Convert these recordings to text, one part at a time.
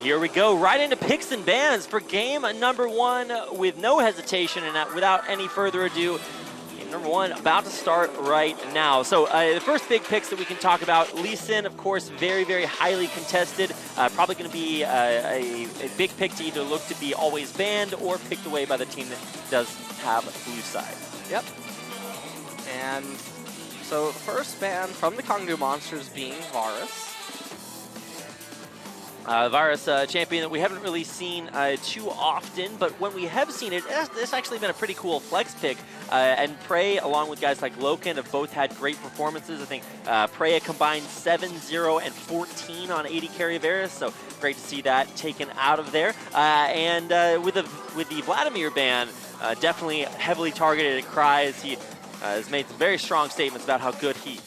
Here we go, right into picks and bans for game number 1 with no hesitation and without any further ado. Game number 1 about to start right now. So the first big picks that we can talk about, Lee Sin, of course, very, very highly contested. Probably going to be a big pick to either look to be always banned or picked away by the team that does have a blue side. Yep. And so the first ban from the Kongdu Monsters being Varus. Varus, champion that we haven't really seen too often, but when we have seen it, it's actually been a pretty cool flex pick. And Prey, along with guys like Loken, have both had great performances. I think Prey a combined 7-0 and 14 on 80 carry Varus, so great to see that taken out of there. And with the Vladimir ban, definitely heavily targeted at Cries. He has made some very strong statements about how good he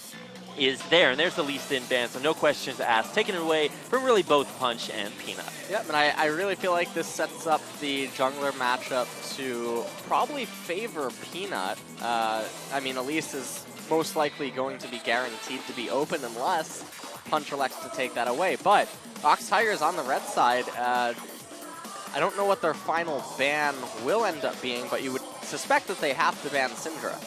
is there, and there's the Lee Sin ban, so no questions asked. Taking it away from really both Punch and Peanut. Yep, and I really feel like this sets up the jungler matchup to probably favor Peanut. I mean, Elise is most likely going to be guaranteed to be open unless Punch elects to take that away. But ROX Tigers on the red side, I don't know what their final ban will end up being, but you would suspect that they have to ban Syndra.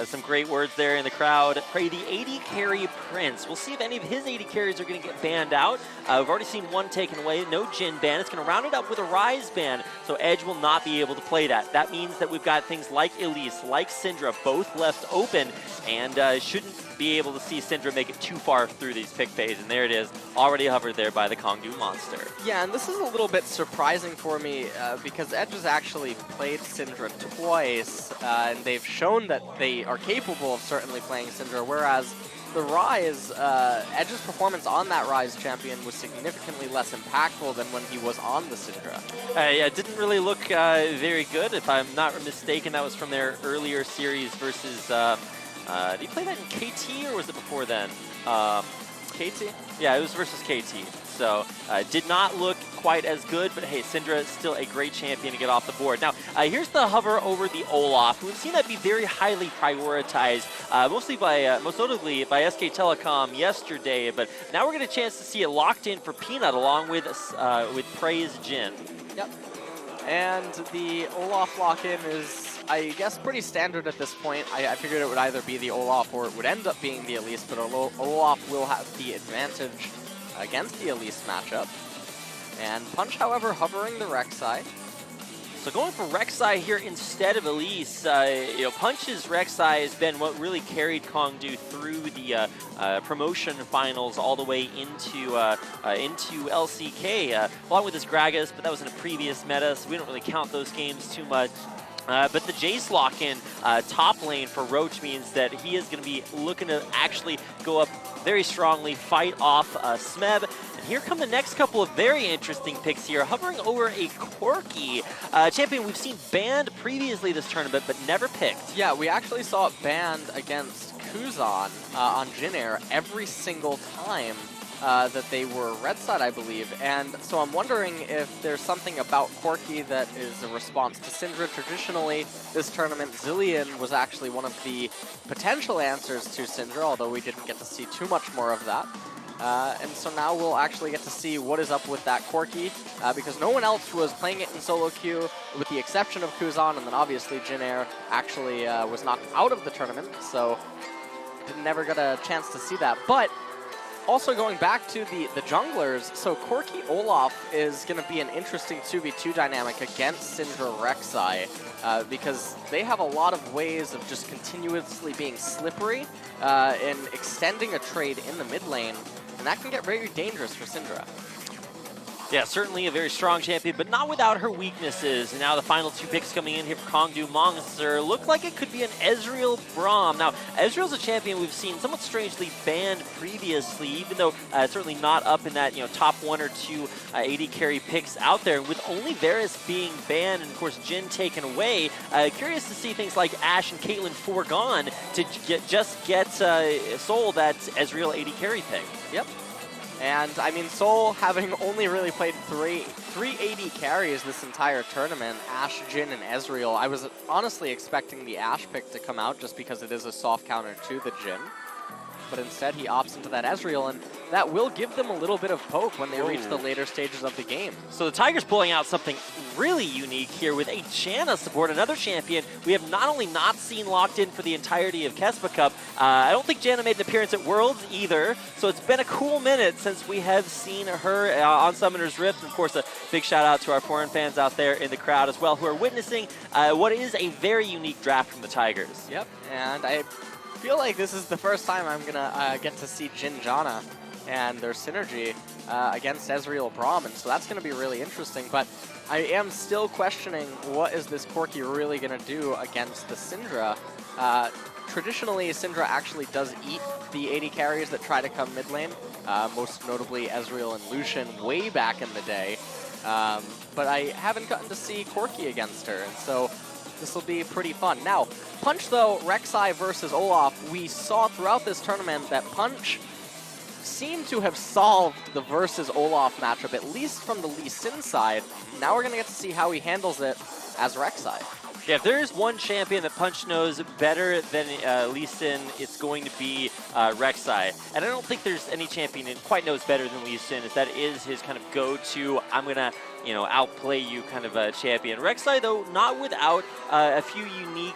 Some great words there in the crowd. Prey, the 80 carry Prince. We'll see if any of his 80 carries are going to get banned out. We've already seen one taken away. No Jhin ban. It's going to round it up with a Ryze ban, so Edge will not be able to play that. That means that we've got things like Elise, like Syndra, both left open, and shouldn't be able to see Syndra make it too far through these pick phase. And there it is, already hovered there by the Kongdu Monster. Yeah, and this is a little bit surprising for me because Edge has actually played Syndra twice, and they've shown that they are capable of certainly playing Syndra, whereas the Ryze, Edge's performance on that Ryze champion was significantly less impactful than when he was on the Syndra. Yeah, it didn't really look very good. If I'm not mistaken, that was from their earlier series versus, did he play that in KT or was it before then? KT? Yeah, it was versus KT. So did not look quite as good, but hey, Syndra is still a great champion to get off the board. Now, here's the hover over the Olaf. We've seen that be very highly prioritized, most notably by SK Telecom yesterday, but now we're getting a chance to see it locked in for Peanut along with Prey's Jhin. Yep. And the Olaf lock-in is, I guess, pretty standard at this point. I figured it would either be the Olaf or it would end up being the Elise, but Olaf will have the advantage against the Elise matchup. And Punch, however, hovering the Rek'Sai. So going for Rek'Sai here instead of Elise, Punch's Rek'Sai has been what really carried Kongdu through the promotion finals all the way into LCK, along with his Gragas, but that was in a previous meta, so we don't really count those games too much. But the Jace lock-in top lane for Roach means that he is going to be looking to actually go up very strongly, fight off Smeb. And here come the next couple of very interesting picks here. Hovering over a Corki champion we've seen banned previously this tournament, but never picked. Yeah, we actually saw it banned against Kuzan on Jhin Air every single time that they were red side, I believe. And so I'm wondering if there's something about Corki that is a response to Syndra. Traditionally, this tournament, Zilean was actually one of the potential answers to Syndra, although we didn't get to see too much more of that. And so now we'll actually get to see what is up with that Corki, because no one else was playing it in solo queue, with the exception of Kuzan, and then obviously Jhin Air actually was knocked out of the tournament, so never got a chance to see that. But also going back to the junglers, so Corki Olaf is going to be an interesting 2v2 dynamic against Syndra Rek'Sai, because they have a lot of ways of just continuously being slippery and extending a trade in the mid lane, and that can get very dangerous for Syndra. Yeah, certainly a very strong champion, but not without her weaknesses. And now the final two picks coming in here for Kongdu Monster look like it could be an Ezreal Braum. Now, Ezreal's a champion we've seen somewhat strangely banned previously, even though certainly not up in that top 1 or 2 AD carry picks out there. And with only Varus being banned and of course Jhin taken away, curious to see things like Ashe and Caitlyn foregone to get Soul that Ezreal AD carry pick. Yep. And I mean, Soul having only really played three AD carries this entire tournament, Ashe, Jhin, and Ezreal. I was honestly expecting the Ashe pick to come out just because it is a soft counter to the Jhin. but instead he opts into that Ezreal, and that will give them a little bit of poke when they reach the later stages of the game. So the Tigers pulling out something really unique here with a Janna support, another champion we have not only not seen locked in for the entirety of KeSPA Cup, I don't think Janna made an appearance at Worlds either, so it's been a cool minute since we have seen her on Summoner's Rift. And of course, a big shout out to our foreign fans out there in the crowd as well, who are witnessing what is a very unique draft from the Tigers. Yep, and I feel like this is the first time I'm gonna get to see Jhin Janna and their synergy against Ezreal Brahmin, so that's going to be really interesting. But I am still questioning what is this Corki really going to do against the Syndra. Traditionally, Syndra actually does eat the AD carries that try to come mid lane, most notably Ezreal and Lucian way back in the day. But I haven't gotten to see Corki against her, and so this will be pretty fun. Now, Punch though, Rek'Sai versus Olaf, we saw throughout this tournament that Punch seemed to have solved the versus Olaf matchup, at least from the Lee Sin side. Now we're going to get to see how he handles it as Rek'Sai. Yeah, if there is one champion that Punch knows better than Lee Sin, it's going to be Rek'Sai. And I don't think there's any champion that quite knows better than Lee Sin, if that is his kind of go-to, I'm going to outplay you kind of a champion. Rek'Sai, though, not without a few unique,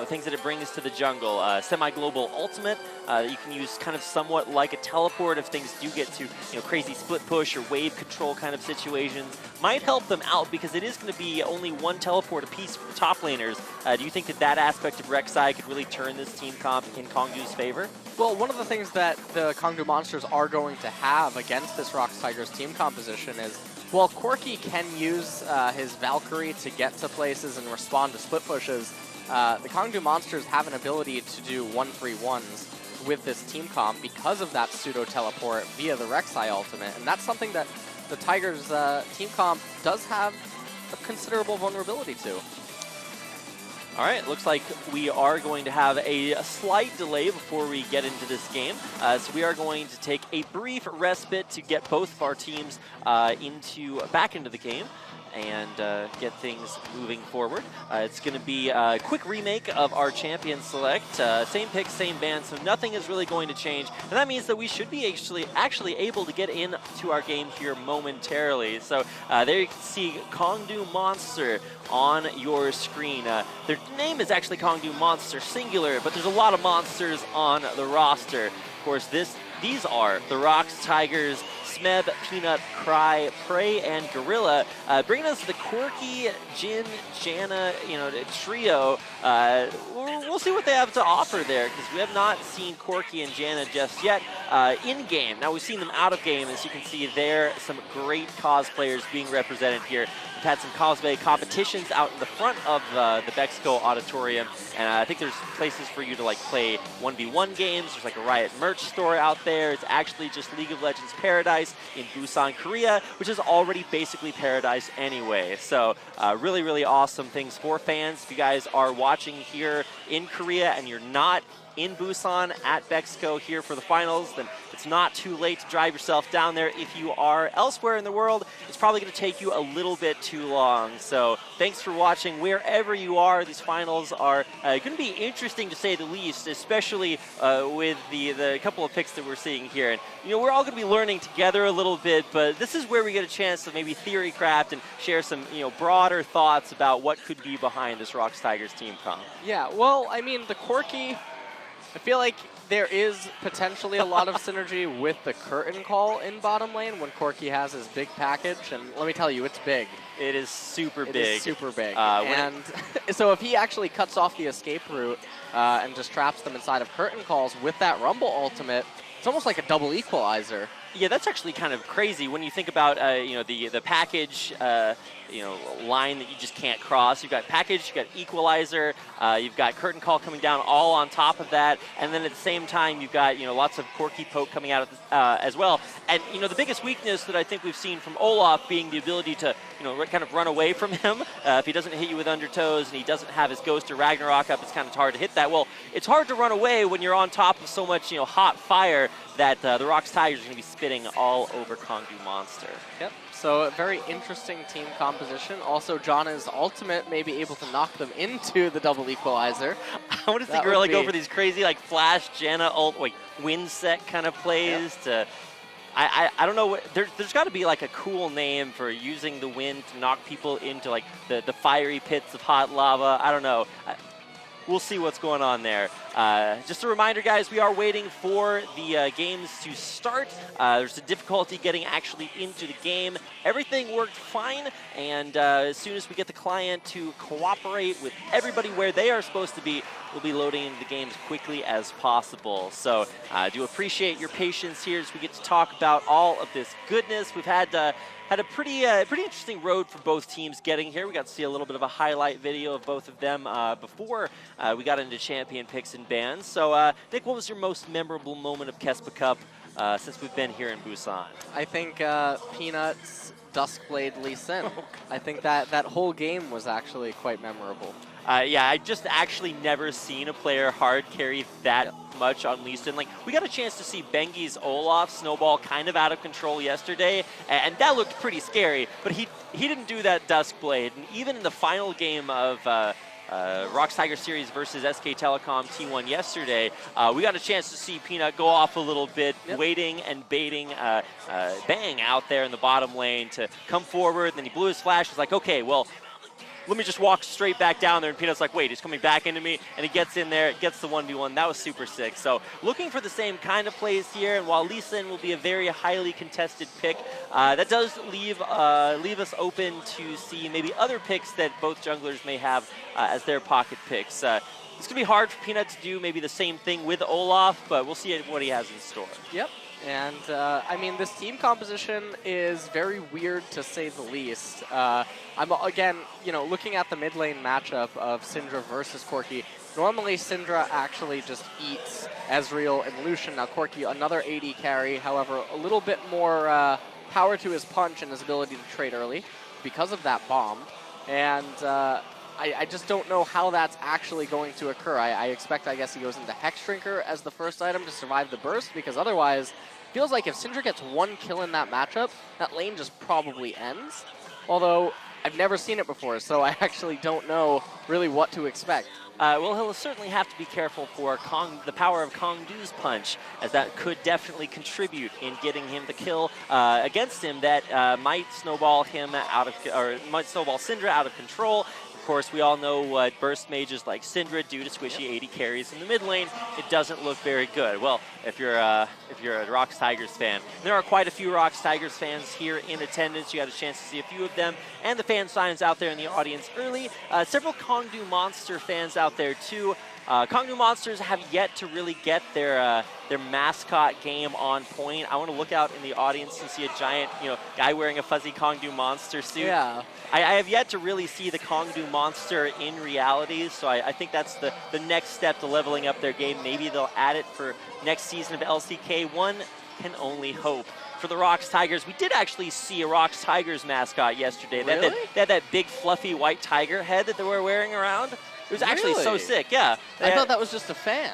things that it brings to the jungle. Semi-global ultimate that you can use kind of somewhat like a teleport if things do get to, crazy split push or wave control kind of situations. Might help them out because it is going to be only one teleport apiece for the top laners. Do you think that that aspect of Rek'Sai could really turn this team comp in Kongdu's favor? Well, one of the things that the Kongdu Monsters are going to have against this ROX Tigers team composition is, well, Corki can use his Valkyrie to get to places and respond to split pushes. The Kongdu Monsters have an ability to do 1-3-1s with this team comp because of that pseudo-teleport via the Rek'Sai ultimate, and that's something that the Tigers team comp does have a considerable vulnerability to. All right, looks like we are going to have a slight delay before we get into this game. So we are going to take a brief respite to get both of our teams back into the game and get things moving forward. It's going to be a quick remake of our champion select. Same pick, same band, so nothing is really going to change. And that means that we should be actually able to get into our game here momentarily. So there you can see Kongdu Monster on your screen. Their name is actually Kongdu Monster singular, but there's a lot of monsters on the roster. Of course, these are the ROX Tigers, Smeb, Peanut, Cry, Prey, and Gorilla, bringing us the Corki, Jhin, Janna, trio. We'll see what they have to offer there, because we have not seen Corki and Janna just yet in-game. Now, we've seen them out of game. As you can see there, some great cosplayers being represented here. We've had some cosplay competitions out in the front of the Bexco Auditorium, and I think there's places for you to play 1v1 games. There's a Riot merch store out there. It's actually just League of Legends Paradise in Busan, Korea, which is already basically Paradise anyway. So really, really awesome things for fans. If you guys are watching here in Korea and you're not in Busan at Bexco here for the finals, then it's not too late to drive yourself down there. If you are elsewhere in the world, it's probably going to take you a little bit too long. So thanks for watching wherever you are. These finals are going to be interesting to say the least, especially with the couple of picks that we're seeing here. And we're all going to be learning together a little bit, but this is where we get a chance to maybe theory craft and share some broader thoughts about what could be behind this ROX Tigers team comp. Yeah, well, I mean, the Corki, I feel like there is potentially a lot of synergy with the curtain call in bottom lane when Corki has his big package, and let me tell you, it's big. It is super big. It is super big. And so if he actually cuts off the escape route and just traps them inside of curtain calls with that Rumble ultimate, it's almost like a double equalizer. Yeah, that's actually kind of crazy when you think about the package line that you just can't cross. You've got package, you've got equalizer, you've got curtain call coming down all on top of that, and then at the same time you've got lots of Corki poke coming out of as well. And the biggest weakness that I think we've seen from Olaf being the ability to kind of run away from him. If he doesn't hit you with undertows and he doesn't have his Ghost or Ragnarok up, it's kind of hard to hit that. Well, it's hard to run away when you're on top of so much hot fire that the ROX Tigers are going to be spitting fitting all over Kongdu Monster. Yep, so a very interesting team composition. Also, Janna's ultimate may be able to knock them into the double equalizer. I want to see Gorilla go for these crazy like flash Janna ult, like wind set kind of plays to... I don't know, there's got to be like a cool name for using the wind to knock people into like the fiery pits of hot lava. I don't know. We'll see what's going on there. Just a reminder, guys, we are waiting for the games to start. There's a difficulty getting actually into the game. Everything worked fine, and as soon as we get the client to cooperate with everybody where they are supposed to be, we'll be loading into the game as quickly as possible. So I do appreciate your patience here as we get to talk about all of this goodness. We've had a pretty interesting road for both teams getting here. We got to see a little bit of a highlight video of both of them before we got into champion picks and bans. So, Nick, what was your most memorable moment of KeSPA Cup since we've been here in Busan? I think Peanuts Duskblade Lee Sin. I think that whole game was actually quite memorable. Yeah, I just actually never seen a player hard carry that much on Lee Sin. Like, we got a chance to see Bengi's Olaf snowball kind of out of control yesterday, and that looked pretty scary, but he didn't do that Duskblade. And even in the final game of ROX Tiger Series versus SK Telecom T1 yesterday, we got a chance to see Peanut go off a little bit, waiting and baiting Bang out there in the bottom lane to come forward, and then he blew his flash. He's like, okay, well, let me just walk straight back down there, and Peanut's like, wait, he's coming back into me, and he gets in there, gets the 1v1. That was super sick. So looking for the same kind of plays here, and while Lee Sin will be a very highly contested pick, that does leave us open to see maybe other picks that both junglers may have as their pocket picks. It's going to be hard for Peanut to do maybe the same thing with Olaf, but we'll see what he has in store. Yep. And, I mean, this team composition is very weird, to say the least. I'm, again, you know, looking at the mid lane matchup of Syndra versus Corki. Normally, Syndra actually just eats Ezreal and Lucian. Now, Corki, another AD carry, however, a little bit more power to his punch and his ability to trade early because of that bomb. And I just don't know how that's actually going to occur. I expect, I guess, he goes into Hex Drinker as the first item to survive the burst, because otherwise, feels like if Syndra gets one kill in that matchup, that lane just probably ends. Although, I've never seen it before, so I actually don't know really what to expect. Well, he'll certainly have to be careful for the power of Kongdu's punch, as that could definitely contribute in getting him the kill against him that might snowball him out of, or might snowball Syndra out of control. Of course, we all know what burst mages like Syndra do to squishy AD carries in the mid lane. It doesn't look very good. Well, if you're a ROX Tigers fan, there are quite a few ROX Tigers fans here in attendance. You got a chance to see a few of them, and the fan signs out there in the audience early. Several Kongdu Monster fans out there too. Kongdu Monsters have yet to really get their mascot game on point. I want to look out in the audience and see a giant, guy wearing a fuzzy Kongdu Monster suit. Yeah. I have yet to really see the Kongdu Monster in reality, so I think that's the next step to leveling up their game. Maybe they'll add it for next season of LCK. One can only hope. For the ROX Tigers, we did actually see a ROX Tigers mascot yesterday. Really? They had that big fluffy white tiger head that they were wearing around. It was actually so sick, yeah. I thought that was just a fan.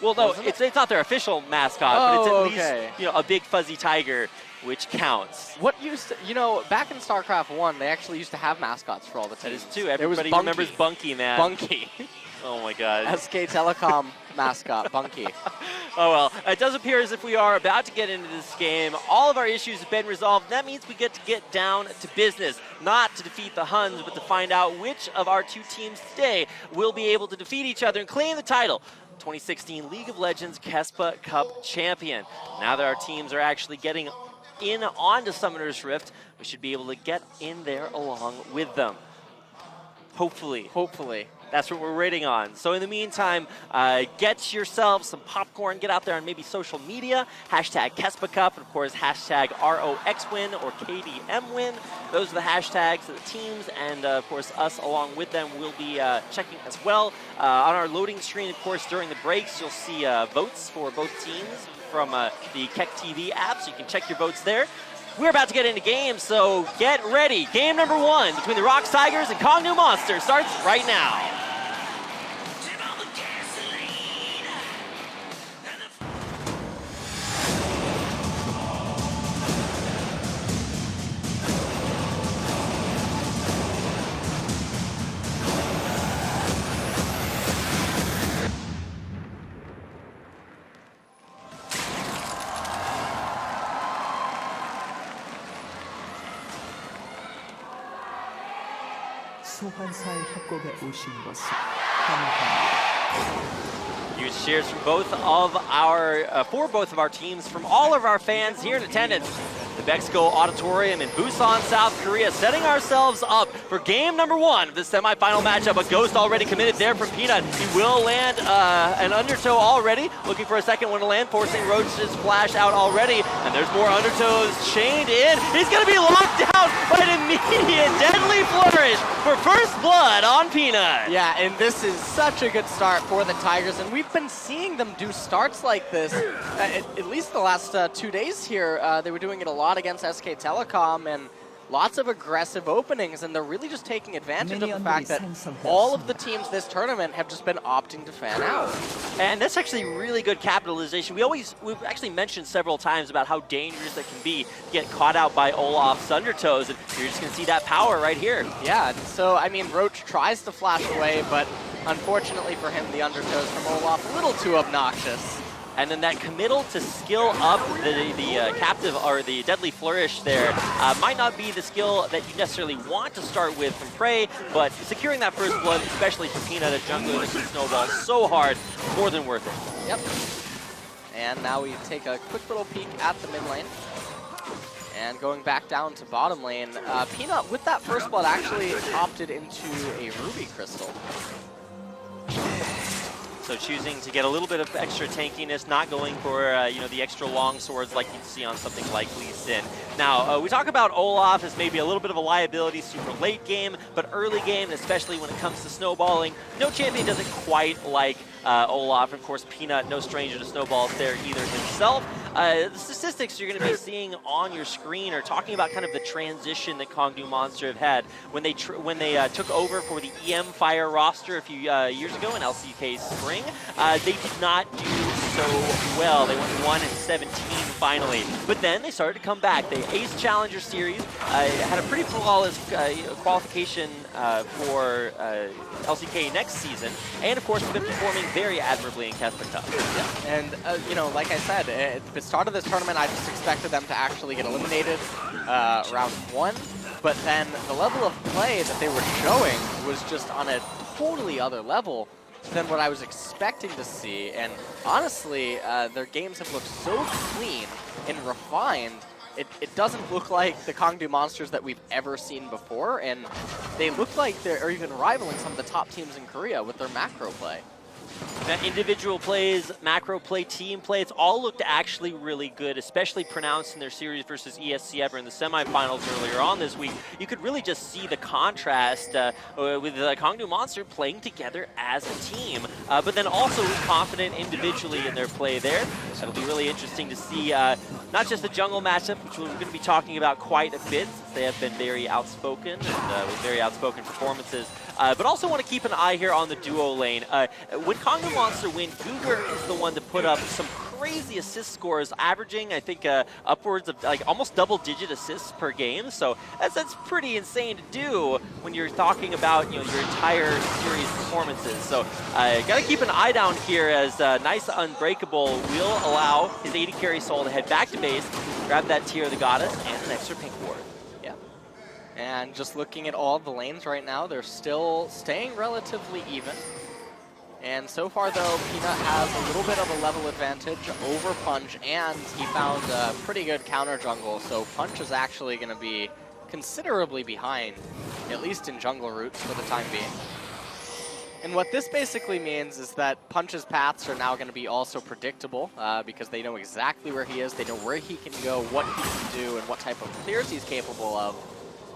Well, no, it's not their official mascot, but it's at least a big fuzzy tiger, which counts. What used to, back in StarCraft 1, they actually used to have mascots for all the teams. That is too. Everybody remembers Bunky, man. Bunky. Oh my God. SK Telecom mascot, Bunky. Oh well, it does appear as if we are about to get into this game. All of our issues have been resolved. That means we get to get down to business, not to defeat the Huns, but to find out which of our two teams today will be able to defeat each other and claim the title. 2016 League of Legends KeSPA Cup champion. Now that our teams are actually getting in onto Summoner's Rift, we should be able to get in there along with them. Hopefully. Hopefully. That's what we're waiting on. So in the meantime, get yourself some popcorn, get out there on maybe social media, hashtag KeSPA Cup, and of course, hashtag ROX win or KDM win. Those are the hashtags of the teams, and of course, us along with them will be checking as well. On our loading screen, of course, during the breaks, you'll see votes for both teams from the Keck TV app, so you can check your votes there. We're about to get into games, so get ready. Game number 1 between the ROX Tigers and Kongdu Monster starts right now. 소환사의 협곡에 오신 것을 환영합니다. Huge cheers from both of our, for both of our teams, from all of our fans here in attendance. The Bexco Auditorium in Busan, South Korea, setting ourselves up for game number 1 of the semifinal matchup. A Ghost already committed there from Peanut. He will land an Undertow already, looking for a second one to land, forcing Roach's flash out already. And there's more Undertows chained in. He's going to be locked down by an immediate deadly flourish for first blood on Peanut. Yeah, and this is such a good start for the Tigers, and we've been seeing them do starts like this at least the last 2 days here. They were doing it a lot against SK Telecom, and lots of aggressive openings, and they're really just taking advantage of the fact that all of the teams this tournament have just been opting to fan out. And that's actually really good capitalization. We've actually mentioned several times about how dangerous it can be to get caught out by Olaf's Undertows, and you're just going to see that power right here. Yeah, so I mean, Roach tries to flash away, but unfortunately for him, the Undertows from Olaf a little too obnoxious. And then that committal to skill up the captive or the deadly flourish there might not be the skill that you necessarily want to start with from Prey, but securing that first blood, especially for Peanut, a jungler that can snowball so hard, more than worth it. Yep. And now we take a quick little peek at the mid lane. And going back down to bottom lane, Peanut, with that first blood, actually opted into a Ruby Crystal. So choosing to get a little bit of extra tankiness, not going for the extra long swords like you'd see on something like Lee Sin. Now, we talk about Olaf as maybe a little bit of a liability super late game, but early game, especially when it comes to snowballing, no champion does it quite like Olaf. Of course, Peanut, no stranger to snowballs there either himself. The statistics you're going to be seeing on your screen are talking about kind of the transition that Kongdu Monster have had when they took over for the EM Fire roster a few years ago in LCK Spring. They did not do so well. They went 1-17 finally, but then they started to come back. They aced Challenger Series, had a pretty flawless qualification for LCK next season, and of course, have been performing very admirably in KeSPA Cup. Yeah. And like I said, at the start of this tournament, I just expected them to actually get eliminated round 1, but then the level of play that they were showing was just on a totally other level than what I was expecting to see. And honestly, their games have looked so clean and refined. It doesn't look like the Kongdu Monsters that we've ever seen before, and they look like they're even rivaling some of the top teams in Korea with their macro play. That individual plays, macro play, team play, it's all looked actually really good, especially pronounced in their series versus ESC Ever in the semifinals earlier on this week. You could really just see the contrast with Kongdu Monster playing together as a team, but then also confident individually in their play there. It'll be really interesting to see not just the jungle matchup, which we're going to be talking about quite a bit, since they have been very outspoken and with very outspoken performances. But also want to keep an eye here on the duo lane. When Kongdu Monster win, Googer is the one to put up some crazy assist scores, averaging, I think, upwards of like almost double-digit assists per game. So that's pretty insane to do when you're talking about your entire series performances. So got to keep an eye down here as Nice Unbreakable will allow his AD carry soul to head back to base, grab that Tear of the Goddess and an extra pink ward. And just looking at all the lanes right now, they're still staying relatively even. And so far, though, Peanut has a little bit of a level advantage over Punch, and he found a pretty good counter jungle, so Punch is actually going to be considerably behind, at least in jungle routes for the time being. And what this basically means is that Punch's paths are now going to be also predictable because they know exactly where he is, they know where he can go, what he can do, and what type of clears he's capable of.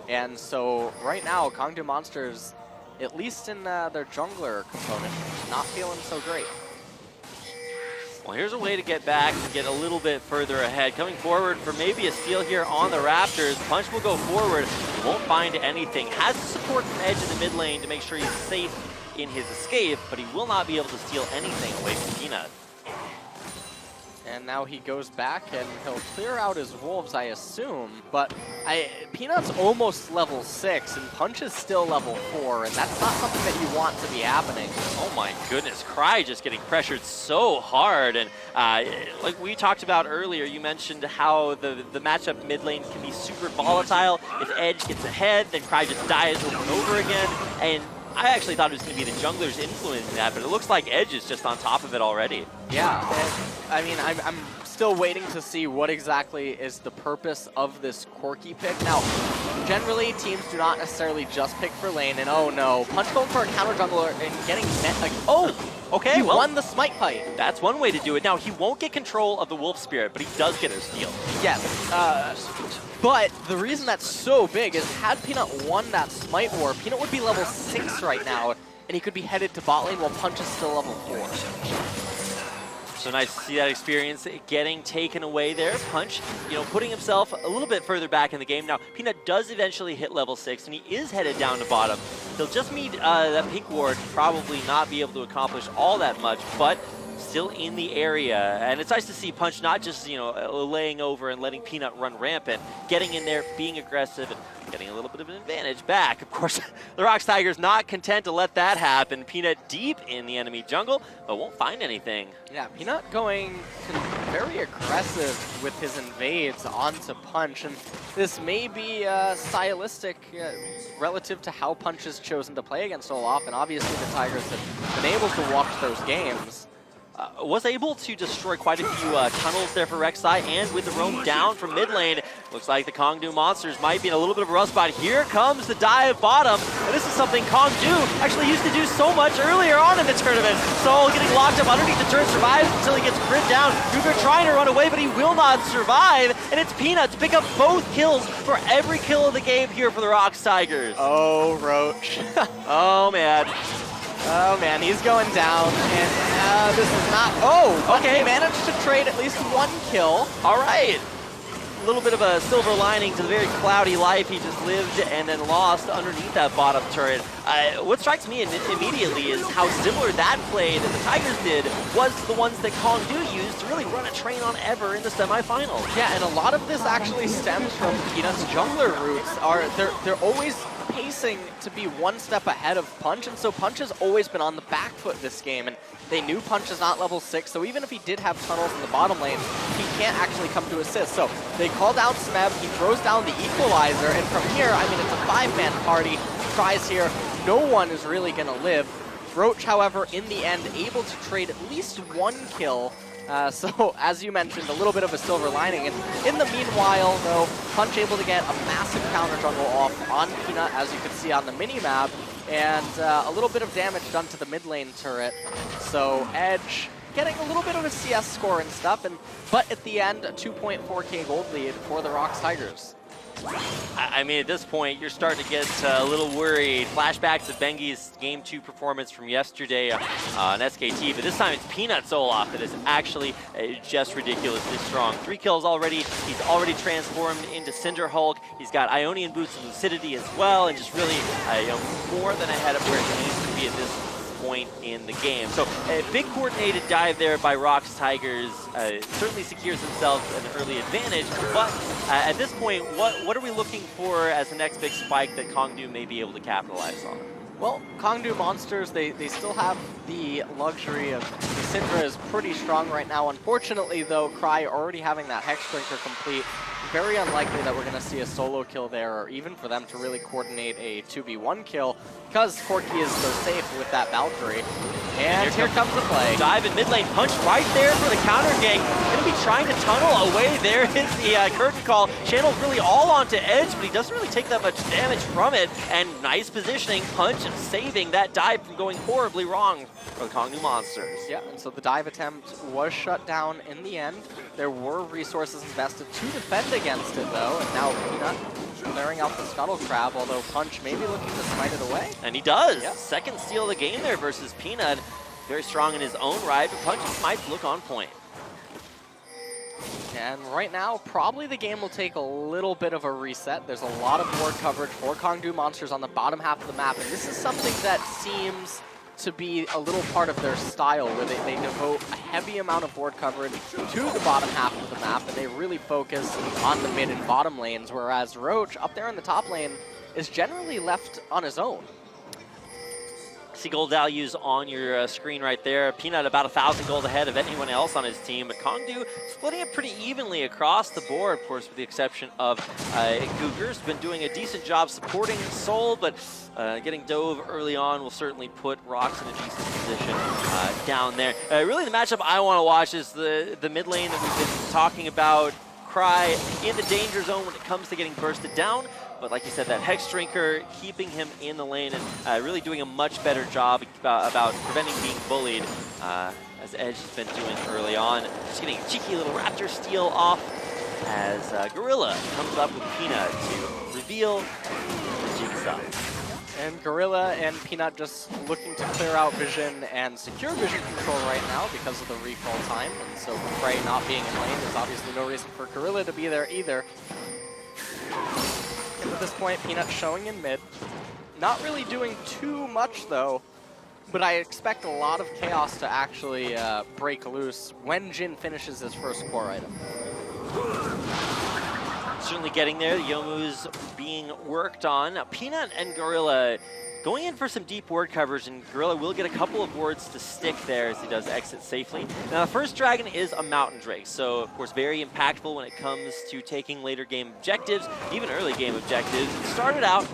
And so right now, Kongdu Monsters, at least in their jungler component, not feeling so great. Well, here's a way to get back and get a little bit further ahead. Coming forward for maybe a steal here on the Raptors. Punch will go forward. He won't find anything. Has support from Edge in the mid lane to make sure he's safe in his escape, but he will not be able to steal anything away from Peanut. And now he goes back and he'll clear out his wolves, I assume. But Peanut's almost level 6 and Punch is still level 4, and that's not something that you want to be happening. Oh my goodness, Cry just getting pressured so hard. And like we talked about earlier, you mentioned how the matchup mid lane can be super volatile. If Edge gets ahead, then Cry just dies over and over again. And I actually thought it was going to be the junglers influencing that, but it looks like Edge is just on top of it already. Yeah, and, I mean, I'm still waiting to see what exactly is the purpose of this Corki pick. Now, generally, teams do not necessarily just pick for lane, and oh no, Punch going for a counter jungler and getting met like, oh! Okay, he well, won the smite fight. That's one way to do it. Now, he won't get control of the Wolf Spirit, but he does get his steal. Yes, but the reason that's so big is had Peanut won that smite war, Peanut would be level 6 right now, and he could be headed to bot lane while Punch is still level 4. So nice to see that experience getting taken away there. Punch, you know, putting himself a little bit further back in the game. Now, Peanut does eventually hit level 6, and he is headed down to bottom. He'll just need that pink ward to probably not be able to accomplish all that much, but still in the area. And it's nice to see Punch not just, you know, laying over and letting Peanut run rampant, getting in there, being aggressive, and getting a little bit of an advantage back. Of course, the ROX Tigers not content to let that happen. Peanut deep in the enemy jungle, but won't find anything. Yeah, Peanut going very aggressive with his invades onto Punch, and this may be stylistic relative to how Punch has chosen to play against Olaf, and obviously the Tigers have been able to watch those games. Was able to destroy quite a few tunnels there for Rek'Sai, and with the roam down from mid lane, looks like the Kongdu monsters might be in a little bit of a rough spot. Here comes the dive bottom, and this is something Kongdu actually used to do so much earlier on in the tournament. Soul getting locked up underneath the turret, survives until he gets crit down. Ruger trying to run away, but he will not survive, and it's Peanut to pick up both kills for every kill of the game here for the ROX Tigers. Oh, Roach. Oh, man. Oh man, he's going down, and this is not, okay, he managed to trade at least one kill. All right. A little bit of a silver lining to the very cloudy life he just lived and then lost underneath that bottom turret. What strikes me immediately is how similar that play that the Tigers did was the ones that Kongdu used to really run a train on Ever in the semifinals. Yeah, and a lot of this actually stems from Peanut's jungler routes. They're always pacing to be one step ahead of Punch, and so Punch has always been on the back foot this game, and they knew Punch is not level 6, so even if he did have tunnels in the bottom lane, he can't actually come to assist. So they call down Smeb, he throws down the equalizer, and from here, I mean, it's a 5-man party. Tries here, no one is really gonna live. Roach, however, in the end, able to trade at least one kill. So, as you mentioned, a little bit of a silver lining. And in the meanwhile, though, Punch able to get a massive counter jungle off on Peanut, as you can see on the mini-map, and a little bit of damage done to the mid lane turret. So, Edge getting a little bit of a CS score and stuff, but at the end, a 2.4k gold lead for the ROX Tigers. I mean, at this point, you're starting to get a little worried. Flashbacks of Bengi's Game 2 performance from yesterday on SKT, but this time it's Peanut's Olaf that is actually just ridiculously strong. 3 kills already. He's already transformed into Cinder Hulk. He's got Ionian Boots and Lucidity as well, and just really you know, more than ahead of where he needs to be at this point in the game. So a big coordinated dive there by ROX Tigers certainly secures themselves an early advantage, but at this point, what are we looking for as the next big spike that Kongdu may be able to capitalize on? Well, Kongdu monsters, they still have the luxury of the Syndra is pretty strong right now. Unfortunately, though, Cry already having that Hex Drinker complete, very unlikely that we're going to see a solo kill there, or even for them to really coordinate a 2v1 kill, because Corki is so safe with that Valkyrie. And here comes the play. Dive in mid lane, Punch right there for the counter gank. Going to be trying to tunnel away. There is the curtain call. Channel's really all onto Edge, but he doesn't really take that much damage from it. And nice positioning, Punch saving that dive from going horribly wrong for the Kongdu monsters. Yeah, and so the dive attempt was shut down in the end. There were resources invested to defend against it, though, and now Peanut clearing out the Scuttle Crab, although Punch may be looking to smite it away. And he does. Yep. Second steal of the game there versus Peanut. Very strong in his own right, but Punch's smites look on point. And right now, probably the game will take a little bit of a reset. There's a lot of board coverage for Kongdu monsters on the bottom half of the map, and this is something that seems to be a little part of their style, where they devote a heavy amount of board coverage to the bottom half of the map, and they really focus on the mid and bottom lanes, whereas Roach, up there in the top lane, is generally left on his own. See gold values on your screen right there. Peanut about 1,000 gold ahead of anyone else on his team, but Kongdu splitting it pretty evenly across the board, of course, with the exception of Cougar's been doing a decent job supporting Soul, but getting dove early on will certainly put ROX in a decent position down there. Really, the matchup I want to watch is the mid lane that we've been talking about. Cry in the danger zone when it comes to getting bursted down. But like you said, that Hex Drinker keeping him in the lane and really doing a much better job about preventing being bullied, as Edge has been doing early on. Just getting a cheeky little Raptor steal off as Gorilla comes up with Peanut to reveal the Jigsaw. And Gorilla and Peanut just looking to clear out vision and secure vision control right now because of the recall time. And so Prey not being in lane, there's obviously no reason for Gorilla to be there either. And at this point, Peanut showing in mid. Not really doing too much though, but I expect a lot of chaos to actually break loose when Jin finishes his first core item. Certainly getting there. The Youmu's being worked on. Now, Peanut and Gorilla going in for some deep ward coverage, and Gorilla will get a couple of wards to stick there as he does exit safely. Now, the first dragon is a Mountain Drake, so of course very impactful when it comes to taking later game objectives, even early game objectives. It started out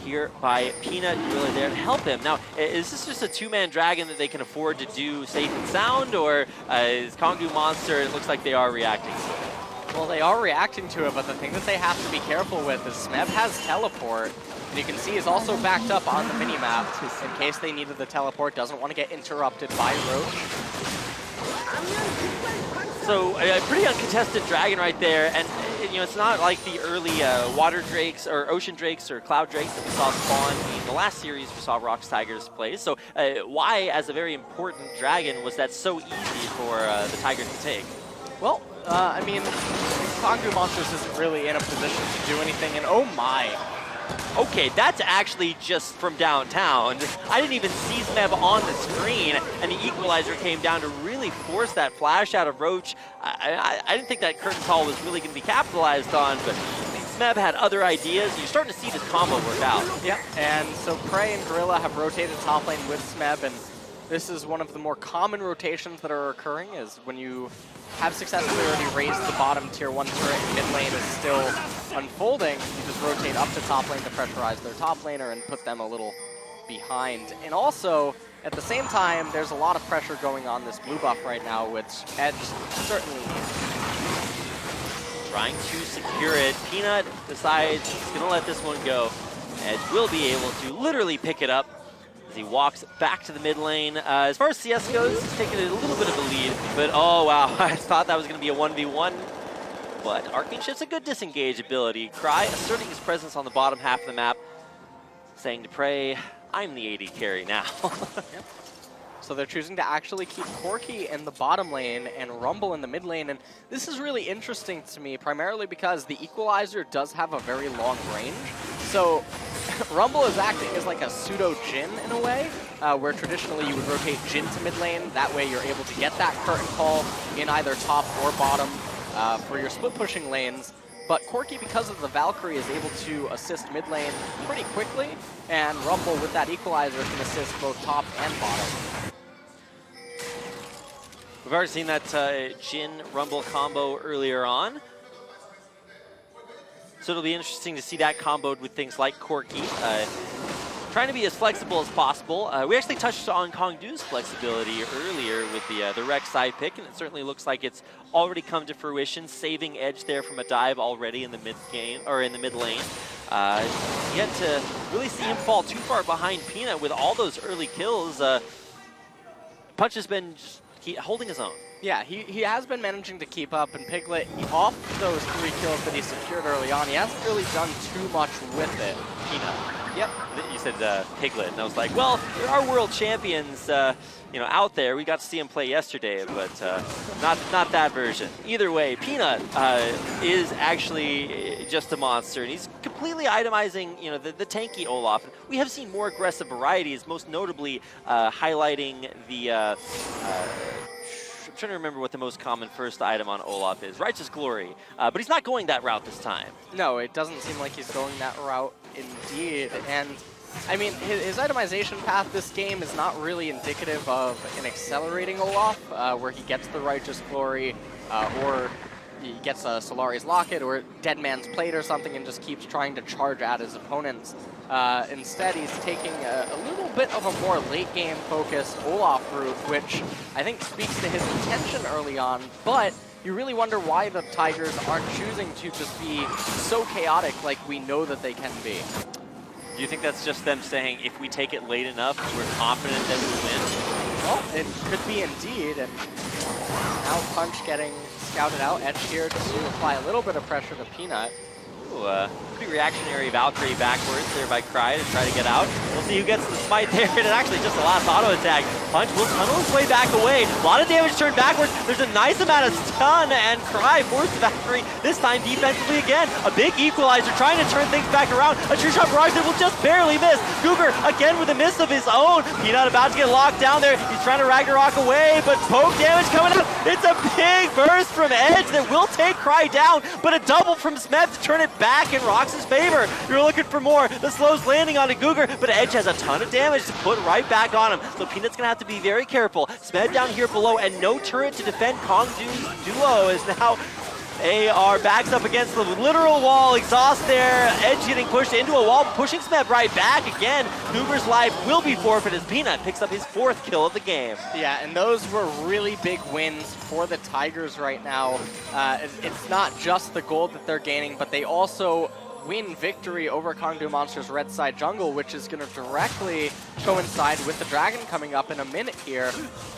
here by Peanut and Gorilla there to help him. Now, is this just a two-man dragon that they can afford to do safe and sound, or is Kongdu Monster, it looks like they are reacting to it? Well, they are reacting to it, but the thing that they have to be careful with is Smeb has teleport, and you can see he's also backed up on the minimap in case they needed the teleport, doesn't want to get interrupted by Roach. So a pretty uncontested dragon right there, and you know, it's not like the early water drakes or ocean drakes or cloud drakes that we saw spawn in the last series we saw ROX Tigers play. So why, as a very important dragon, was that so easy for the Tigers to take? Well, I mean, Kongdu Monsters isn't really in a position to do anything, and oh my. Okay, that's actually just from downtown. I didn't even see Smeb on the screen, and the equalizer came down to really force that flash out of Roach. I didn't think that curtain call was really going to be capitalized on, but Smeb had other ideas, and you're starting to see this combo work out. Yeah, and so Prey and Gorilla have rotated top lane with Smeb, and this is one of the more common rotations that are occurring, is when you have successfully already raised the bottom tier 1 turret and mid lane is still unfolding, you just rotate up to top lane to pressurize their top laner and put them a little behind. And also, at the same time, there's a lot of pressure going on this blue buff right now, which Edge certainly needs. Trying to secure it. Peanut decides he's going to let this one go. Edge will be able to literally pick it up as he walks back to the mid lane. As far as CS goes, he's taking a little bit of a lead, but oh wow, I thought that was going to be a 1v1. But Arcane Shift's a good disengage ability. Cry asserting his presence on the bottom half of the map, saying to Prey, I'm the AD carry now. Yep. So they're choosing to actually keep Corki in the bottom lane and Rumble in the mid lane, and this is really interesting to me, primarily because the equalizer does have a very long range. So Rumble is acting as like a pseudo Jin in a way, where traditionally you would rotate Jin to mid lane. That way you're able to get that curtain call in either top or bottom for your split pushing lanes. But Corki, because of the Valkyrie, is able to assist mid lane pretty quickly, and Rumble with that equalizer can assist both top and bottom. We've already seen that Jin Rumble combo earlier on. So it'll be interesting to see that comboed with things like Corki. Trying to be as flexible as possible. We actually touched on Kongdu's flexibility earlier with the Rex side pick, and it certainly looks like it's already come to fruition, saving Edge there from a dive already in the mid game or in the mid lane. Yet to really see him fall too far behind Peanut with all those early kills. Punch has been just holding his own. Yeah, he has been managing to keep up, and Piglet, off those 3 kills that he secured early on, he hasn't really done too much with it, Peanut. Yep. You said Piglet, and I was like, well, there are world champions, out there. We got to see him play yesterday, but not that version. Either way, Peanut is actually just a monster, and he's completely itemizing, the tanky Olaf. We have seen more aggressive varieties, most notably highlighting the. I'm trying to remember what the most common first item on Olaf is. Righteous Glory. But he's not going that route this time. No, it doesn't seem like he's going that route indeed. And, I mean, his itemization path this game is not really indicative of an accelerating Olaf, where he gets the Righteous Glory, or he gets a Solari's Locket, or Dead Man's Plate or something, and just keeps trying to charge at his opponents. Instead, he's taking a little bit of a more late-game focused Olaf route, which I think speaks to his intention early on, but you really wonder why the Tigers aren't choosing to just be so chaotic like we know that they can be. Do you think that's just them saying, if we take it late enough, we're confident that we win? Well, it could be indeed, and now Punch getting scouted out. Edge here to apply a little bit of pressure to Peanut. Ooh, pretty reactionary Valkyrie backwards there by Cry to try to get out. We'll see who gets the smite there, and actually just the last auto attack. Punch will tunnel his way back away. A lot of damage turned backwards. There's a nice amount of stun, and Cry forced Valkyrie, this time defensively again. A big equalizer trying to turn things back around. A true shot barrage that will just barely miss. Cougar again with a miss of his own. Peanut about to get locked down there. He's trying to Ragnarok away, but poke damage coming out. It's a big burst from Edge that will take Cry down, but a double from Smeb to turn it back in ROX's favor. You're looking for more. The slow's landing onto Cougar, but Edge has a ton of damage to put right back on him. So Peanut's gonna have to be very careful. Smeb down here below, and no turret to defend Kongdu's duo is now. They are backs up against the literal wall. Exhaust there. Edge getting pushed into a wall, pushing Smeb right back again. Cougar's life will be forfeit as Peanut picks up his 4th kill of the game. Yeah, and those were really big wins for the Tigers right now. It's not just the gold that they're gaining, but they also win victory over Kongdu Monster's red side jungle, which is going to directly coincide with the dragon coming up in a minute here.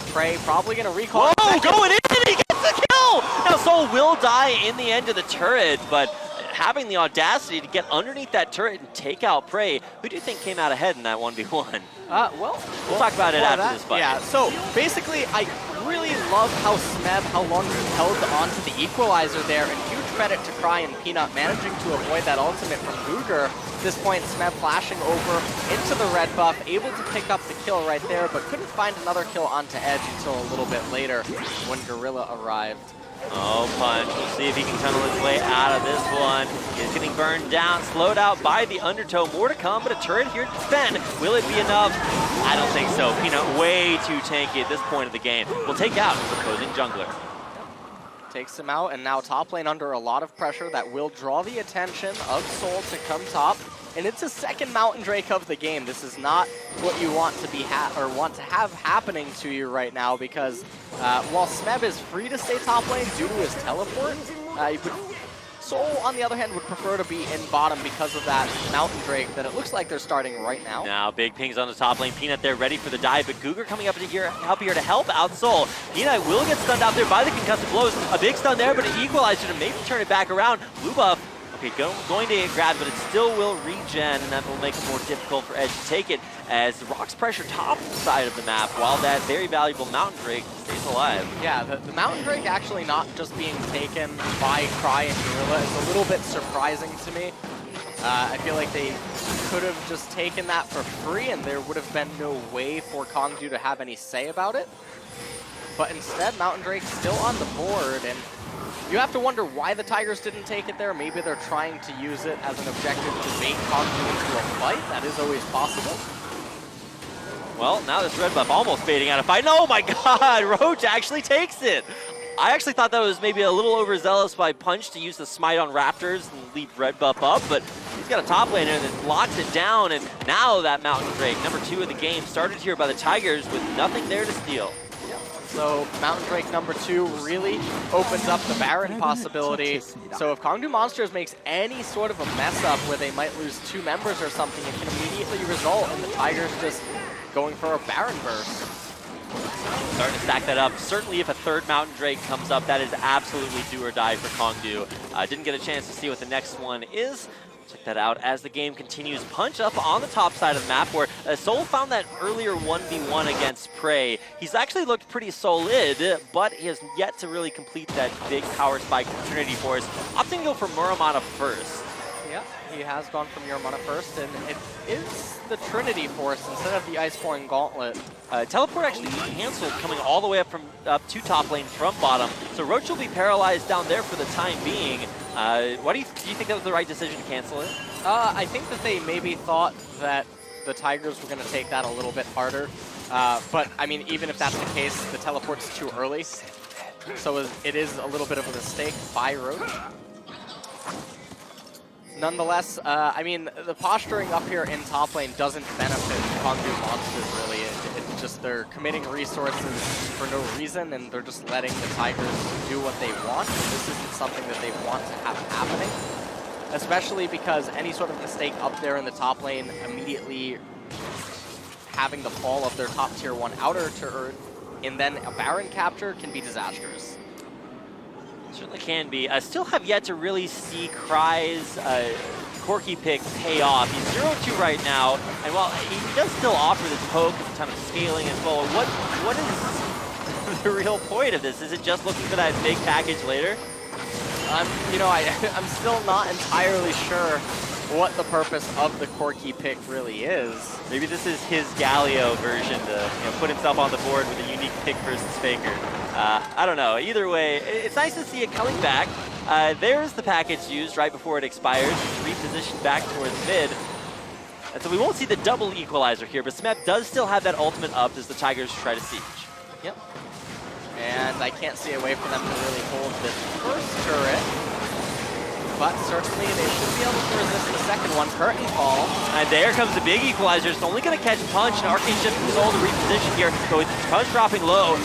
Prey probably going to recall. Whoa, going in, and he gets the kill! Now Soul will die in the end of the turret, but having the audacity to get underneath that turret and take out Prey, who do you think came out ahead in that 1v1? Well, we'll talk about it after this fight. Yeah, so basically, I really love how Smeb, how long he held onto the equalizer there, and huge credit to Cry and Peanut managing to avoid that ultimate from Cougar. At this point, Smeb flashing over into the red buff, able to pick up the kill right there, but couldn't find another kill onto Edge until a little bit later when Gorilla arrived. Oh, Punch. We'll see if he can tunnel his way out of this one. He's getting burned down, slowed out by the undertow. More to come, but a turret here to defend. Will it be enough? I don't think so. Peanut way too tanky at this point of the game. Will take out the opposing jungler. Takes him out, and now top lane under a lot of pressure that will draw the attention of Soul to come top. And it's a second Mountain Drake of the game. This is not what you want to be want to have happening to you right now, because while Smeb is free to stay top lane due to his teleport, Soul, on the other hand, would prefer to be in bottom because of that Mountain Drake that it looks like they're starting right now. Now, big pings on the top lane. Peanut there ready for the dive, but Cougar coming up here to help out Soul. Peanut will get stunned out there by the concussive blows. A big stun there, but an equalizer to maybe turn it back around. Blue buff. Okay, going to get grabbed, but it still will regen, and that will make it more difficult for Edge to take it as the ROX pressure top side of the map, while that very valuable Mountain Drake stays alive. Yeah, the Mountain Drake actually not just being taken by Cry and Gorilla is a little bit surprising to me. I feel like they could have just taken that for free, and there would have been no way for Kongdu to have any say about it. But instead, Mountain Drake's still on the board, and you have to wonder why the Tigers didn't take it there. Maybe they're trying to use it as an objective to bait Kongdu into a fight. That is always possible. Well, now this red buff almost fading out of fight. Oh my god, Roach actually takes it. I actually thought that was maybe a little overzealous by Punch to use the smite on Raptors and leave red buff up, but he's got a top laner that locks it down, and now that Mountain Drake, number 2 of the game, started here by the Tigers with nothing there to steal. So Mountain Drake number 2 really opens up the Baron possibility. So if Kongdu Monsters makes any sort of a mess up where they might lose 2 members or something, it can immediately result in the Tigers just going for a Baron burst. Starting to stack that up. Certainly if a third Mountain Drake comes up, that is absolutely do or die for Kongdu. Didn't get a chance to see what the next one is, Check that out as the game continues. Punch up on the top side of the map where Soul found that earlier 1v1 against Prey. He's actually looked pretty solid, but he has yet to really complete that big power spike from Trinity Force. Opting to go for Muramana first. Yeah, he has gone from Muramana first, and it is the Trinity Force instead of the Iceborne Gauntlet. Teleport actually canceled, coming all the way up to top lane from bottom. So Roach will be paralyzed down there for the time being. Do you think that was the right decision to cancel it? I think that they maybe thought that the Tigers were going to take that a little bit harder. But, I mean, even if that's the case, the teleport's too early. So it is a little bit of a mistake by Roach. Nonetheless, I mean, the posturing up here in top lane doesn't benefit Kongbu Monsters, really. It's just they're committing resources for no reason, and they're just letting the Tigers do what they want. This isn't something that they want to have happening, especially because any sort of mistake up there in the top lane immediately having the fall of their top tier 1 outer to Earth, and then a Baron capture can be disastrous. Certainly can be. Still have yet to really see Cry's Corki pick pay off. He's 0-2 right now, and while he does still offer this poke and a ton of scaling as well, what is the real point of this? Is it just looking for that big package later? You know, I'm still not entirely sure what the purpose of the Corki pick really is. Maybe this is his Galio version to put himself on the board with a unique pick versus Faker. I don't know. Either way, it's nice to see it coming back. There's the package used right before it expires. Repositioned back towards mid. And so we won't see the double equalizer here, but Smeb does still have that ultimate up as the Tigers try to siege. Yep. And I can't see a way for them to really hold this first turret. But certainly they should be able to resist the second one. Curtain call. And there comes the big equalizer. It's only going to catch Punch, and Arcane just Soul to reposition here. So with Punch dropping low,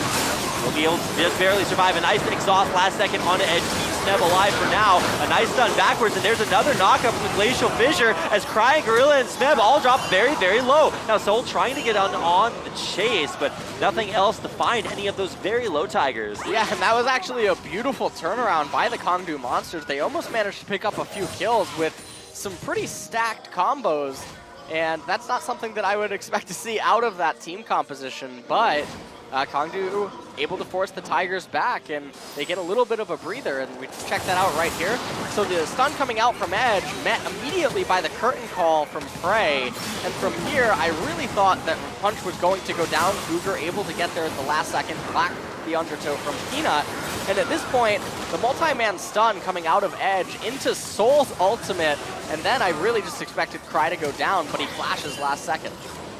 we'll be able to just barely survive. A nice exhaust last second onto Edge. Keeps Sneb alive for now. A nice stun backwards, and there's another knockup from the Glacial Fissure as Cry, Gorilla, and Sneb all drop very, very low. Now Soul trying to get on the chase, but nothing else to find any of those very low Tigers. Yeah, and that was actually a beautiful turnaround by the Kongbu Monsters. They almost managed to pick up a few kills with some pretty stacked combos, and that's not something that I would expect to see out of that team composition, but Kongbu able to force the Tigers back, and they get a little bit of a breather, and we check that out right here. So the stun coming out from Edge met immediately by the curtain call from Prey, and from here I really thought that Punch was going to go down. Cougar able to get there at the last second, black the undertow from Peanut, and at this point the multi-man stun coming out of Edge into Soul's ultimate, and then I really just expected Cry to go down, but he flashes last second.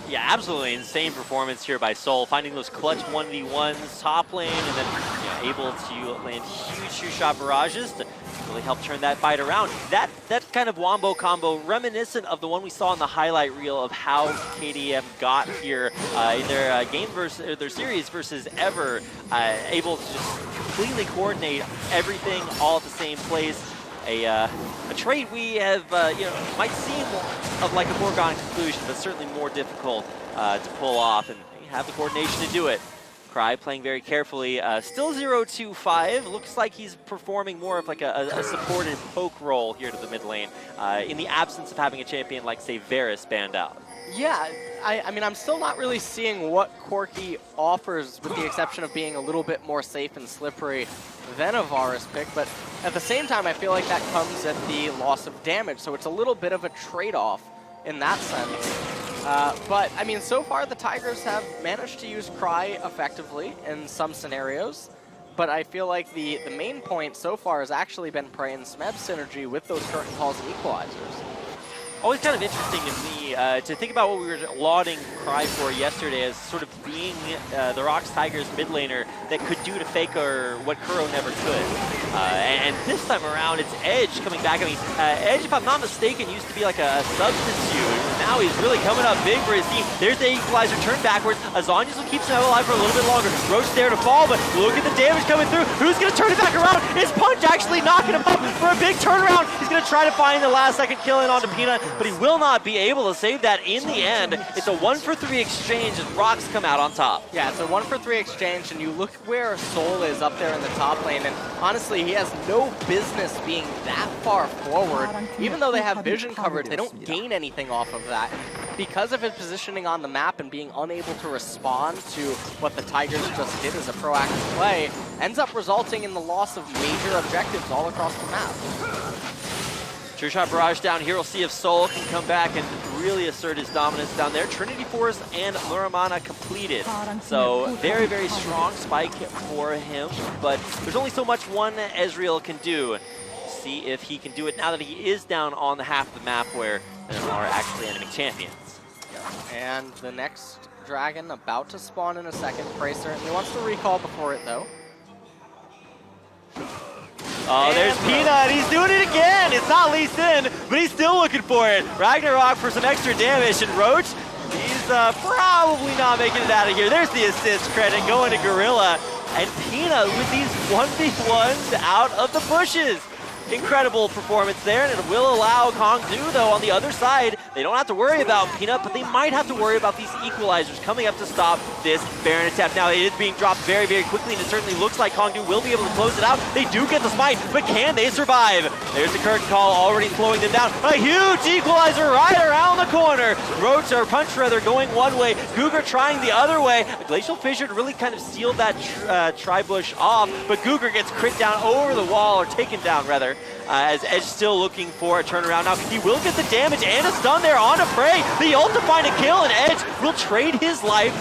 Yeah, absolutely insane performance here by Soul, finding those clutch 1v1s top lane, and then able to land huge two-shot barrages to really help turn that fight around. That kind of wombo combo, reminiscent of the one we saw in the highlight reel of how KDM got here in their game versus their series versus Ever, able to just completely coordinate everything all at the same place. A trait we have, might seem of like a foregone conclusion, but certainly more difficult to pull off, and you have the coordination to do it. Cry playing very carefully, still 0-2-5. Looks like he's performing more of like a supported poke role here to the mid lane, in the absence of having a champion like, say, Varus banned out. Yeah, I mean, I'm still not really seeing what Corki offers, with the exception of being a little bit more safe and slippery than a Varus pick, but at the same time, I feel like that comes at the loss of damage, so it's a little bit of a trade-off in that sense. But, I mean, so far the Tigers have managed to use Cry effectively in some scenarios, but I feel like the main point so far has actually been Prey and Smeb synergy with those curtain calls and equalizers. Always kind of interesting to me to think about what we were lauding Cry for yesterday as sort of being the ROX Tigers mid laner that could do to Faker what Kuro never could. And this time around, it's Edge coming back. I mean, Edge, if I'm not mistaken, used to be like a substitute. Now he's really coming up big for his team. There's the equalizer, turn backwards. Azanias will keep Sneb alive for a little bit longer. Roach there to fall, but look at the damage coming through. Who's going to turn it back around? Is Punch actually knocking him up for a big turnaround? He's going to try to find the last second kill in onto Peanut. but he will not be able to save that in the end. It's a 1-for-3 exchange as ROX come out on top. Yeah, it's a 1-for-3 exchange, and you look where Soul is up there in the top lane, and honestly, he has no business being that far forward. Even though they have vision coverage, they don't gain anything off of that. Because of his positioning on the map and being unable to respond to what the Tigers just did as a proactive play, ends up resulting in the loss of major objectives all across the map. True shot barrage down here. We'll see if Soul can come back and really assert his dominance down there. Trinity Force and Luramana completed. So very, very strong spike for him, but there's only so much one Ezreal can do. See if he can do it now that he is down on the half of the map where there are actually enemy champions. And the next dragon about to spawn in a second. Prey certainly wants to recall before it though. Oh, there's Peanut. He's doing it again. It's not Lee Sin, but he's still looking for it. Ragnarok for some extra damage, and Roach, he's probably not making it out of here. There's the assist credit going to Gorilla, and Peanut with these 1v1s out of the bushes. Incredible performance there, and it will allow Kongdu, though, on the other side. They don't have to worry about Peanut, but they might have to worry about these equalizers coming up to stop this Baron attempt. Now, it is being dropped very, very quickly, and it certainly looks like Kongdu will be able to close it out. They do get the smite, but can they survive? There's the curtain call already slowing them down. A huge equalizer right around the corner. Roach, or Punch rather, going one way. Guger trying the other way. A Glacial Fissure really kind of sealed that Tri-Bush off, but Guger gets crit down over the wall, or taken down, rather. As Edge still looking for a turnaround. Now, he will get the damage and a stun there on a Prey. The ult to find a kill, and Edge will trade his life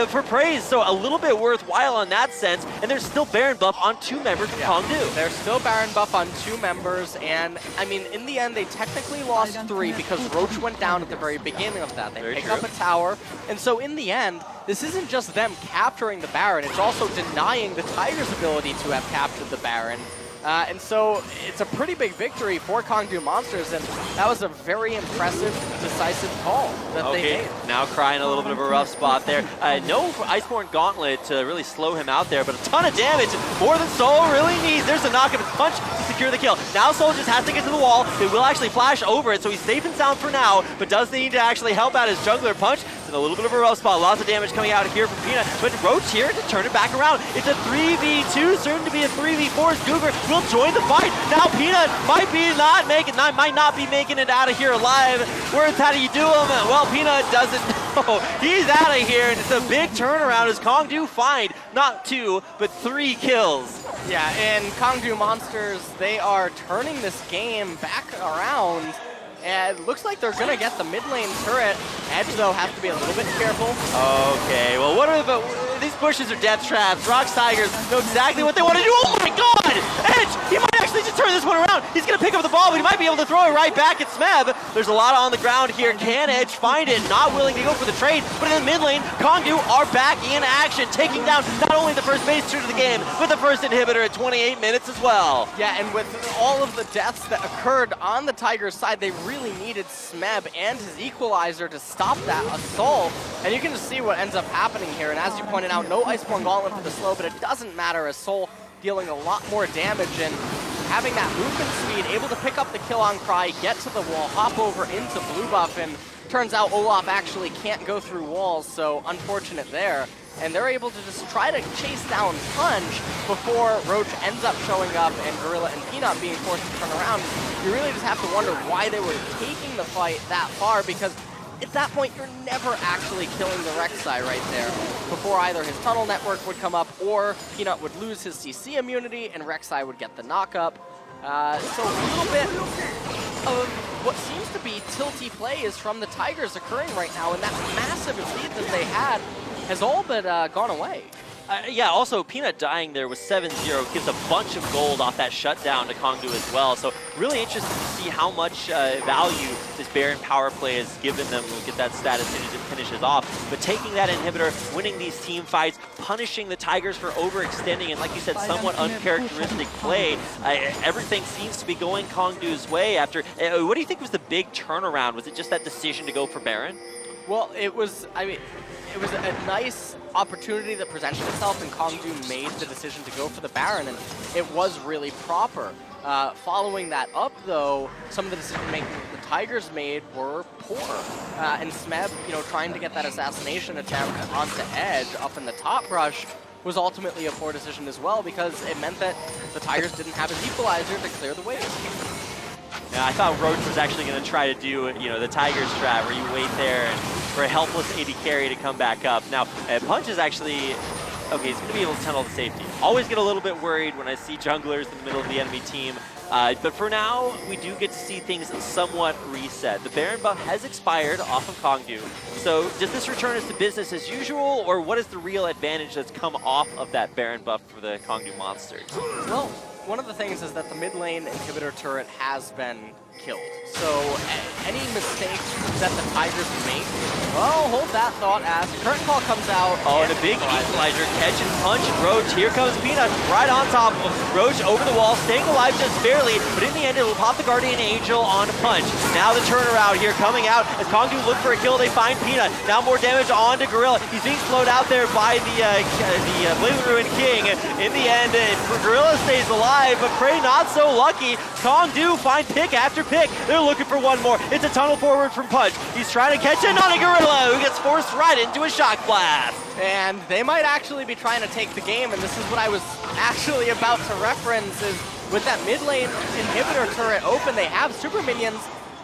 for praise. So a little bit worthwhile in that sense. And there's still Baron buff on 2 members of Kongdu. There's still Baron buff on 2 members, and I mean, in the end, they technically lost 3 because Roach went down at the very beginning of that. They picked up a tower, and so in the end, this isn't just them capturing the Baron, it's also denying the Tigers' ability to have captured the Baron. And so it's a pretty big victory for Kongdu Monsters, and that was a very impressive, decisive call that they made. Now crying a little bit of a rough spot there. No Iceborne Gauntlet to really slow him out there, but a ton of damage, more than Soul really needs. There's a knock-up punch to secure the kill. Now Soul just has to get to the wall. They will actually flash over it, so he's safe and sound for now, but does need to actually help out his jungler Punch. It's a little bit of a rough spot. Lots of damage coming out here from Peanut, but Roach here to turn it back around. It's a 3v2, soon to be a 3v4 as Guger will join the fight. Now Peanut might not be making it out of here alive. Words, how do you do them? Well, Peanut doesn't know. He's out of here, and it's a big turnaround as Kongdu find not 2, but 3 kills. Yeah, and Kongdu Monsters, they are turning this game back around. And it looks like they're going to get the mid lane turret. Edge, though, has to be a little bit careful. Okay, well, what are these bushes are death traps. ROX Tigers know exactly what they want to do. Oh my god! Edge! He might actually just turn this one around. He's going to pick up the ball, but he might be able to throw it right back at Smeb. There's a lot on the ground here. Can Edge find it? Not willing to go for the trade, but in the mid lane, Kongdu are back in action, taking down not only the first base shooter of the game, but the first inhibitor at 28 minutes as well. Yeah, and with all of the deaths that occurred on the Tigers side, they really needed Smeb and his equalizer to stop that assault. And you can just see what ends up happening here. And as you pointed out, no Iceborne Gauntlet for the slow, but it doesn't matter as Soul dealing a lot more damage and having that movement speed, able to pick up the kill on Cry, get to the wall, hop over into blue buff, and turns out Olaf actually can't go through walls, so unfortunate there. And they're able to just try to chase down Punch before Roach ends up showing up and Gorilla and Peanut being forced to turn around. You really just have to wonder why they were taking the fight that far, because at that point, you're never actually killing the Rek'Sai right there before either his tunnel network would come up or Peanut would lose his CC immunity and Rek'Sai would get the knock-up. So a little bit of what seems to be tilty play is from the Tigers occurring right now, and that massive lead that they had has all but gone away. Yeah, also Peanut dying there with 7-0 gives a bunch of gold off that shutdown to Kongdu as well. So really interested to see how much value this Baron power play has given them. We'll get that status as it finishes off. But taking that inhibitor, winning these team fights, punishing the Tigers for overextending and, like you said, somewhat uncharacteristic play. Everything seems to be going Kongdu's way after. What do you think was the big turnaround? Was it just that decision to go for Baron? Well, it was, I mean, it was a nice opportunity that presented itself, and Kongdu made the decision to go for the Baron, and it was really proper. Following that up, though, some of the decision-making that the Tigers made were poor. And Smeb, you know, trying to get that assassination attempt onto Edge up in the top rush was ultimately a poor decision as well, because it meant that the Tigers didn't have his equalizer to clear the wave. Yeah, I thought Roach was actually going to try to do, you know, the Tigers strat where you wait there and for a helpless AD carry to come back up. Now, Punch is actually, okay, he's going to be able to tunnel the safety. Always get a little bit worried when I see junglers in the middle of the enemy team. But for now, we do get to see things somewhat reset. The Baron buff has expired off of Kongdu. So does this return us to business as usual, or what is the real advantage that's come off of that Baron buff for the Kongdu monsters? Well, one of the things is that the mid lane inhibitor turret has been killed. So any mistakes that the Tigers make, well, hold that thought as current call comes out. Oh, and a big equalizer, catch and punch. Roach, here comes Peanut, right on top of him. Roach over the wall, staying alive just barely, but in the end, it'll pop the Guardian Angel on Punch. Now the turnaround here coming out as Kongdu look for a kill, they find Peanut. Now more damage on to Gorilla. He's being slowed out there by the Blade Ruin King. In the end, Gorilla stays alive, but Prey not so lucky. Kongdu find pick after pick. They're looking for one more. It's a tunnel forward from Punch. He's trying to catch in on a Gorilla who gets forced right into a shock blast. And they might actually be trying to take the game, and this is what I was actually about to reference, is with that mid lane inhibitor turret open, they have super minions.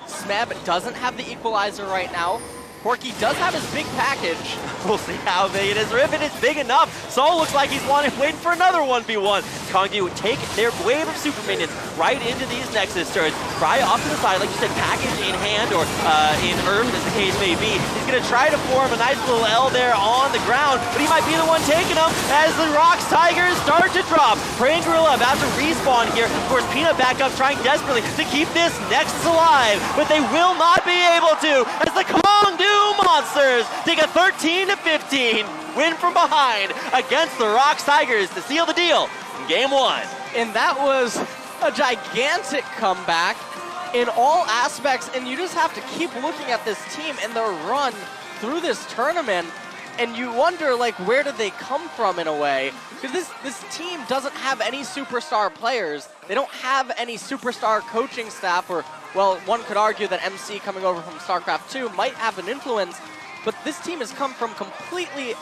Smeb doesn't have the equalizer right now. Corki does have his big package. We'll see how big it is, or if it is big enough. Soul looks like he's waiting for another 1v1. Kongdu would take their wave of super minions right into these Nexus turrets. Pry off to the side, like you said, package in hand or in herb, as the case may be. He's going to try to form a nice little L there on the ground, but he might be the one taking them as the ROX Tigers start to drop. Praying Gorilla about to respawn here. Of course, Peanut back up, trying desperately to keep this Nexus alive, but they will not be able to as the Kongdu Monsters take a 13-15 win from behind against the ROX Tigers to seal the deal in Game 1. And that was a gigantic comeback in all aspects, and you just have to keep looking at this team and their run through this tournament, and you wonder, like, where did they come from in a way? Because this team doesn't have any superstar players. They don't have any superstar coaching staff, or, well, one could argue that MC coming over from StarCraft 2 might have an influence, but this team has come from completely,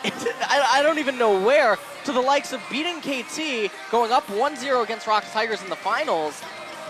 I don't even know where, to the likes of beating KT, going up 1-0 against ROX Tigers in the finals.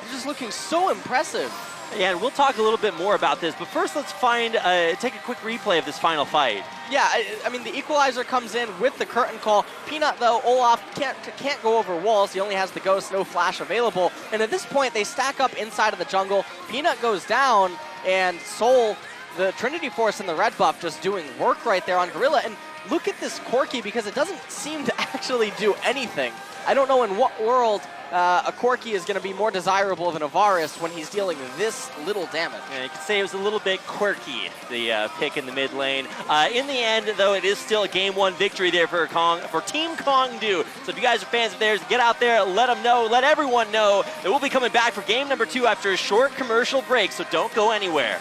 They're just looking so impressive. Yeah, and we'll talk a little bit more about this, but first let's take a quick replay of this final fight. Yeah, I mean, the equalizer comes in with the curtain call. Peanut, though, Olaf can't go over walls. He only has the ghost, no flash available. And at this point, they stack up inside of the jungle. Peanut goes down, and Soul, the Trinity Force and the red buff, just doing work right there on Gorilla. And look at this Corki, because it doesn't seem to actually do anything. I don't know in what world a Corki is going to be more desirable than a Varus when he's dealing this little damage. Yeah, you could say it was a little bit quirky, the pick in the mid lane. In the end, though, it is still a Game 1 victory there for Team Kongdu. So if you guys are fans of theirs, get out there, let them know, let everyone know that we'll be coming back for Game number 2 after a short commercial break, so don't go anywhere.